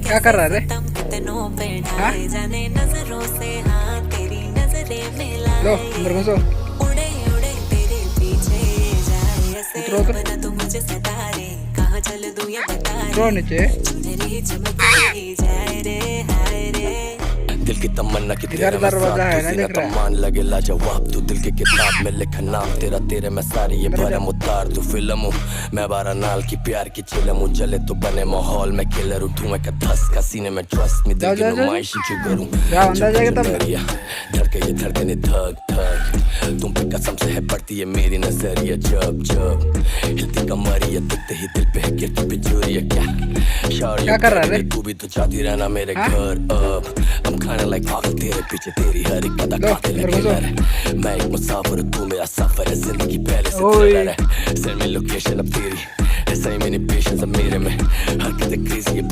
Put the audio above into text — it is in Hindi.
क्या कर रहा है रे? हाँ? लो अंदर घुसो। उतरो उतरो नीचे। दिल की तमन्ना की इधर दरवाजा है ना, देख रहा है? मान लगे लाजवाब तू दिल की किताब में लिखा नाम तेरा तेरे में सारी ये भरम उतार तू फिल्म हूँ मैं 12 नाल की प्यार की चिलम हूँ जले तो बने माहौल में किलर हूँ धुएं का धसका सीने में ट्रस्ट में दिल की नुमाइश क्यों करूँ धड़के ये धड़कने धक धक तुम पे कसम से है पड़ती है मेरी नजरिया जब जब हिलती कमरिया दिखते ही दिल पे है गिरती बिजूरिया क्या कर रहा है? तू भी तो चाहती रहना मेरे घर अब I'm kinda like पागल तेरे पीछे तेरी हर एक कदम खाते लगे लरे मैं एक मुसाफिर तू मेरा सफर है जिंदगी पहले से थ्रिलर है सेंड मी लोकेशन अब तेरी ऐसा ही मैंने पेशेंस अब मेरे में हरकतें क्रेजी है